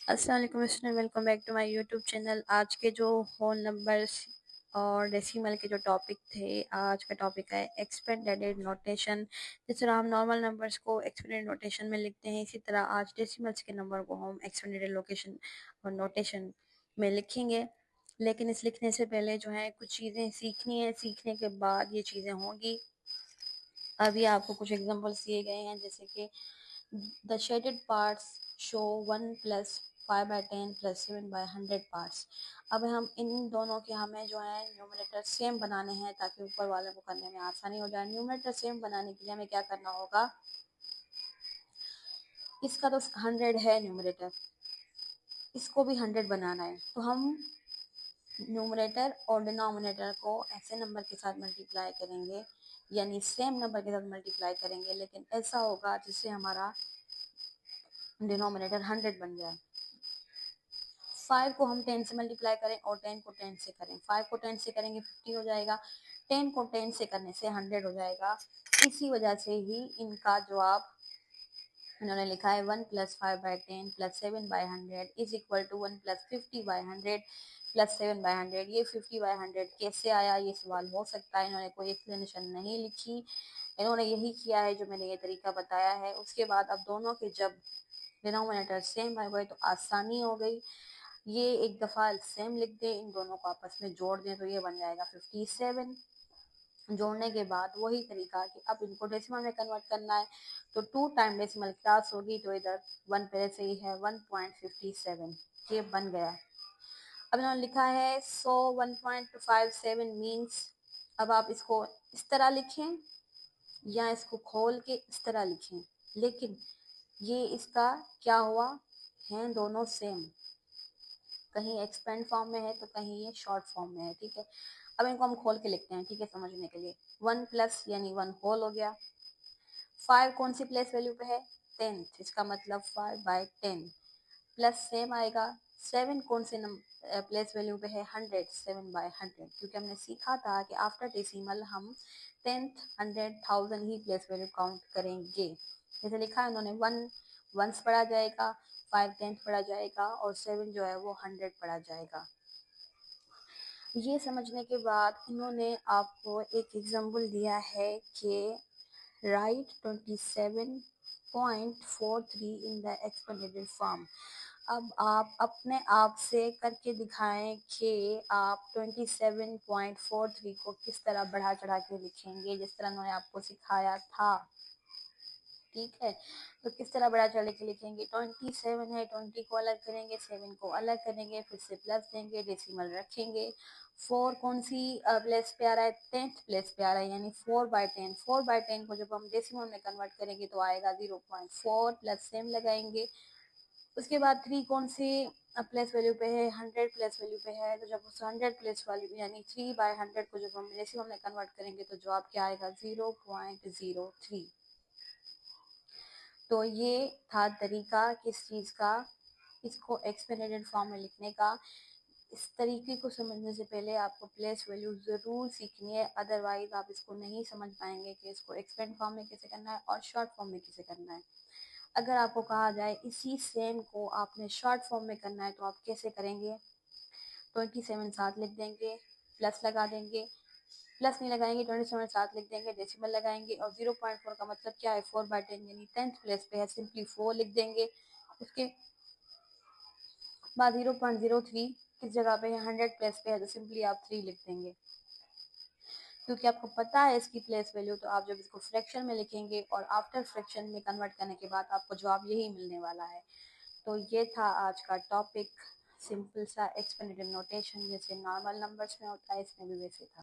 अस्सलाम वालेकुम student, welcome back to my YouTube channel. आज के जो होल नंबर्स और डेसिमल के जो टॉपिक थे, आज का टॉपिक है एक्सपेंडेड नोटेशन। जिस तरह हम नॉर्मल नंबर्स को एक्सपेंडेड नोटेशन में लिखते हैं, इसी तरह आज डेसिमल्स के नंबर को हम एक्सपेंडेड लोकेशन और नोटेशन में लिखेंगे। लेकिन इस लिखने से पहले जो है कुछ चीज़ें सीखनी है, सीखने के बाद ये चीज़ें होंगी। अभी आपको कुछ एग्जांपल्स दिए गए हैं, जैसे कि the shaded parts show 1 + 5/10 + 7/100 parts. अब हम इन दोनों के हमें जो है न्यूमरेटर सेम बनाने हैं ताकि ऊपर वाले को करने में आसानी हो जाए। न्यूमरेटर सेम बनाने के लिए हमें क्या करना होगा, इसका तो 100 है न्यूमरेटर, इसको भी 100 बनाना है, तो हम न्यूमरेटर और डिनोमिनेटर को ऐसे नंबर के साथ मल्टीप्लाई करेंगे, यानी सेम नंबर के साथ मल्टीप्लाई करेंगे, लेकिन ऐसा होगा जिससे हमारा डिनोमिनेटर 100 बन जाए। 5 को हम 10 से मल्टीप्लाई करें और 10 को 10 से करें, 5 को 10 से करेंगे 50 हो जाएगा, 10 को 10 से करने से 100 हो जाएगा। इसी वजह से ही इनका जवाब इन्होंने लिखा है 1 + 5/10 + 7/100 इज इक्वल टू 1 + 50/100 + 7/100। ये 50/100 कैसे आया, ये सवाल हो सकता है। इन्होंने कोई एक्सप्लेनेशन नहीं लिखी, इन्होंने यही किया है जो मैंने ये तरीका बताया है। उसके बाद अब दोनों के जब डिनोमिनेटर सेम आ गए तो आसानी हो गई। ये एक दफ़ा सेम लिख दें, इन दोनों को आपस में जोड़ दें तो ये बन जाएगा 57। जोड़ने के बाद वही तरीका कि अब इनको डेसिमल में कन्वर्ट करना है, तो 2 टाइम डेसिमल क्लास होगी, तो इधर 1 पहले से ही है, 1.57 ये बन गया। अब इन्होंने लिखा है सो 1.57 मीन्स, अब आप इसको इस तरह लिखें या इसको खोल के इस तरह लिखें, लेकिन ये इसका क्या हुआ, हैं दोनों सेम, कहीं एक्सपेंड फॉर्म में है तो कहीं ये शॉर्ट फॉर्म में है। ठीक है, अब इनको हम खोल के लिखते हैं, ठीक है, समझने के लिए। 1 प्लस यानी 1 होल हो गया। 5 कौन सी प्लेस वैल्यू पे है, 10th, इसका मतलब 5/10 प्लस सेम आएगा। 7 कौन से प्लेस वैल्यू पे है, 100, 7/100, क्योंकि हमने सीखा था कि आफ्टर डेसिमल हम 10th, 100, 1000 ही प्लेस वैल्यू काउंट करेंगे। जैसे लिखा है उन्होंने, 1 वंस पढ़ा जाएगा, 5 10th पढ़ा जाएगा और 7 जो है वो 100 पढ़ा जाएगा। ये समझने के बाद इन्होंने आपको एक एग्जाम्पल दिया है कि right 27.43 in the expanded form. अब आप अपने आप से करके दिखाएं कि आप 27.43 को किस तरह बढ़ा चढ़ा के लिखेंगे, जिस तरह उन्होंने आपको सिखाया था। ठीक है, तो किस तरह बड़ा चढ़ के लिखेंगे, 27 है, 20 को अलग करेंगे, 7 को अलग करेंगे, फिर से प्लस देंगे, डेसिमल रखेंगे। 4 कौन सी प्लेस पे आ रहा है, 10th प्लेस पे आ रहा है, यानी 4/10। 4/10 को जब हम डेसिमल में कन्वर्ट करेंगे तो आएगा 0.4 प्लस सेम लगाएंगे। उसके बाद 3 कौन सी प्लेस वैल्यू पे है, 100 प्लेस वैल्यू पे है, तो जब उस 100 प्लेस वैल्यू यानी 3/100 को जब हम डेसिमल में कन्वर्ट करेंगे तो जवाब क्या आएगा, 0.03। तो ये था तरीका किस चीज़ का, इसको एक्सपेंडेड फॉर्म में लिखने का। इस तरीके को समझने से पहले आपको प्लेस वैल्यू ज़रूर सीखनी है, अदरवाइज आप इसको नहीं समझ पाएंगे कि इसको एक्सपेंड फॉर्म में कैसे करना है और शॉर्ट फॉर्म में कैसे करना है। अगर आपको कहा जाए इसी सेम को आपने शॉर्ट फॉर्म में करना है तो आप कैसे करेंगे, 27 साथ लिख देंगे, प्लस लगा देंगे, प्लस नहीं लगाएंगे, 27 साथ लिख देंगे, डेसिमल लगाएंगे, और 0.4 का मतलब क्या है, 4/10 यानी 10th प्लेस पे है, सिंपली 4 लिख देंगे। उसके बाद 0.03 किस जगह पे है, 100 प्लेस पे है, तो सिंपली आप 3 लिख देंगे। क्योंकि आपको पता है इसकी प्लेस वैल्यू, तो आप जब इसको फ्रैक्शन में लिखेंगे और आफ्टर फ्रैक्शन में कन्वर्ट करने के बाद आपको जवाब यही मिलने वाला है। तो ये था आज का टॉपिक, सिंपल सा एक्सपेंडेड नोटेशन, जैसे नॉर्मल नंबर्स में होता है इसमें भी वैसे था।